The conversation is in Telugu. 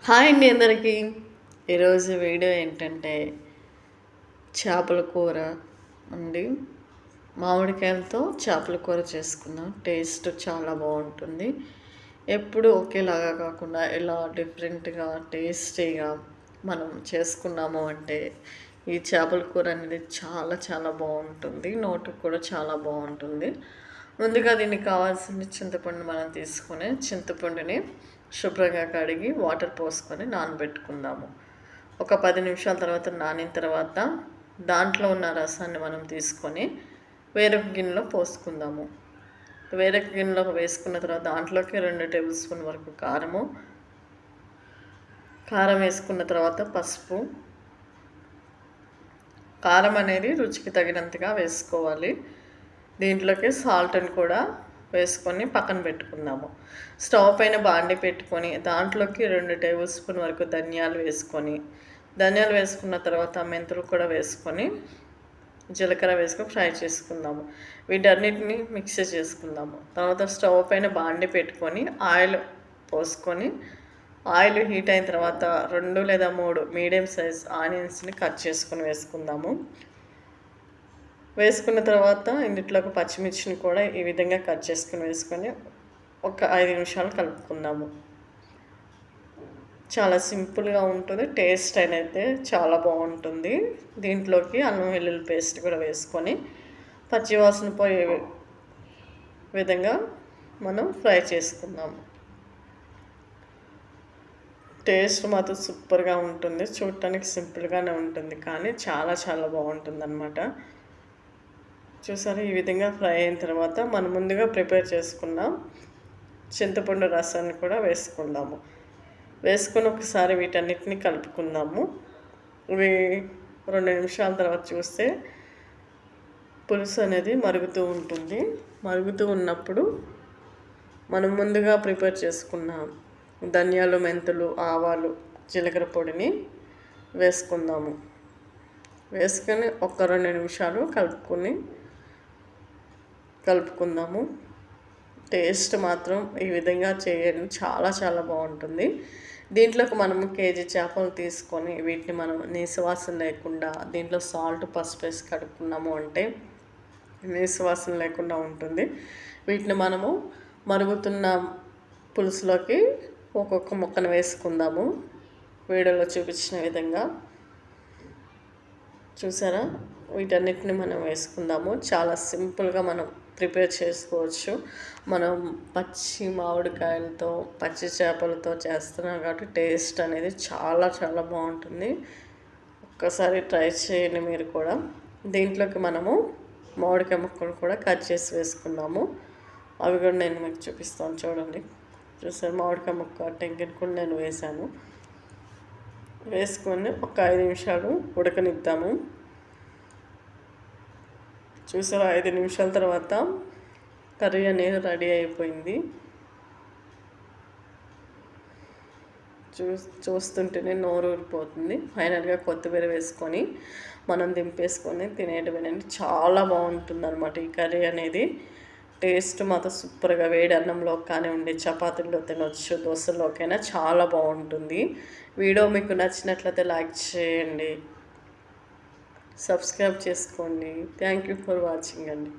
హాయ్ అండి అందరికీ. ఈరోజు వీడియో ఏంటంటే చేపల కూర అండి. మామిడికాయలతో చేపల కూర చేసుకున్నాం. టేస్ట్ చాలా బాగుంటుంది. ఎప్పుడు ఒకేలాగా కాకుండా ఇలా డిఫరెంట్గా టేస్టీగా మనం చేసుకున్నాము అంటే ఈ చేపల కూర అనేది చాలా చాలా బాగుంటుంది. నోటికి కూడా చాలా బాగుంటుంది. ముందుగా దీనికి కావాల్సిన చింతపండు మనం తీసుకొని చింతపండుని శుభ్రంగా కడిగి వాటర్ పోసుకొని నానబెట్టుకుందాము. ఒక 10 నిమిషాల తర్వాత నానిన తర్వాత దాంట్లో ఉన్న రసాన్ని మనం తీసుకొని వేరొక గిన్నెలో పోసుకుందాము. వేరొక గిన్నెలో వేసుకున్న తర్వాత దాంట్లోకి 2 టేబుల్ స్పూన్ వరకు కారం వేసుకున్న తర్వాత పసుపు. కారం అనేది రుచికి తగినంతగా వేసుకోవాలి. దీంట్లోకి సాల్ట్ని కూడా వేసుకొని పక్కన పెట్టుకుందాము. స్టవ్ పైన బాండి పెట్టుకొని దాంట్లోకి 2 టేబుల్ స్పూన్ వరకు ధనియాలు వేసుకున్న తర్వాత మెంతులు కూడా వేసుకొని జీలకర్ర వేసుకొని ఫ్రై చేసుకుందాము. వీటన్నిటిని మిక్స్ చేసుకుందాము. తర్వాత స్టవ్ పైన బాండి పెట్టుకొని ఆయిల్ పోసుకొని ఆయిల్ హీట్ అయిన తర్వాత 2 లేదా 3 మీడియం సైజ్ ఆనియన్స్ని కట్ చేసుకొని వేసుకుందాము. వేసుకున్న తర్వాత ఇందులోకి పచ్చిమిర్చిని కూడా ఈ విధంగా కట్ చేసుకుని వేసుకొని ఒక 5 నిమిషాలు కలుపుకుందాము. చాలా సింపుల్గా ఉంటుంది. టేస్ట్ అనేది చాలా బాగుంటుంది. దీంట్లోకి అల్లం వెల్లుల్లి పేస్ట్ కూడా వేసుకొని పచ్చివాసన పోయే విధంగా మనం ఫ్రై చేసుకుందాము. టేస్ట్ మాత్రం సూపర్గా ఉంటుంది. చూడటానికి సింపుల్గానే ఉంటుంది కానీ చాలా చాలా బాగుంటుంది అన్నమాట. చూసారు, ఈ విధంగా ఫ్రై అయిన తర్వాత మనం ముందుగా ప్రిపేర్ చేసుకున్న చింతపండు రసాన్ని కూడా వేసుకుందాము. వేసుకొని ఒకసారి వీటన్నిటిని కలుపుకుందాము. ఇవి 2 నిమిషాల తర్వాత చూస్తే పులుసు అనేది మరుగుతూ ఉంటుంది. మరుగుతూ ఉన్నప్పుడు మనం ముందుగా ప్రిపేర్ చేసుకున్న ధనియాలు, మెంతులు, ఆవాలు, జీలకర్ర పొడిని వేసుకుందాము. వేసుకొని ఒక 2 నిమిషాలు కలుపుకుందాము. టేస్ట్ మాత్రం ఈ విధంగా చేయండి, చాలా చాలా బాగుంటుంది. దీంట్లోకి మనము కేజీ చేపలు తీసుకొని వీటిని మనం నీసువాసన లేకుండా దీంట్లో సాల్ట్, పసుపు వేసి కడుక్కున్నాము అంటే నీసువాసన లేకుండా ఉంటుంది. వీటిని మనము మరుగుతున్న పులుసులోకి ఒక్కొక్క ముక్కను వేసుకుందాము. వీడియోలో చూపించిన విధంగా చూసారా, వీటన్నిటిని మనం వేసుకుందాము. చాలా సింపుల్గా మనం ప్రిపేర్ చేసుకోవచ్చు. మనం పచ్చి మామిడికాయలతో, పచ్చి చేపలతో చేస్తున్నాం కాబట్టి టేస్ట్ అనేది చాలా చాలా బాగుంటుంది. ఒక్కసారి ట్రై చేయండి మీరు కూడా. దీంట్లోకి మనము మామిడికాయ ముక్కలు కూడా కట్ చేసి వేసుకున్నాము. అవి కూడా నేను మీకు చూపిస్తాను, చూడండి. చూసారు, మామిడికాయ ముక్క టెంకిని కూడా నేను వేసాను. వేసుకొని ఒక 5 నిమిషాలు ఉడకనిద్దాము. చూసారా, 5 నిమిషాల తర్వాత కర్రీ అనేది రెడీ అయిపోయింది. చూస్తుంటేనే నోరు ఊరిపోతుంది. ఫైనల్గా కొత్తిమీర వేసుకొని మనం దింపేసుకొని తినేయడమేనండి. చాలా బాగుంటుంది అన్నమాట ఈ కర్రీ అనేది. టేస్ట్ మాత్రం సూపర్గా వేడి అన్నంలో కానివ్వండి, చపాతీల్లో తినొచ్చు, దోశల్లోకైనా చాలా బాగుంటుంది. వీడియో మీకు నచ్చినట్లయితే లైక్ చేయండి, సబ్స్క్రైబ్ చేసుకోండి. థ్యాంక్ యూ ఫర్ వాచింగ్ అండి.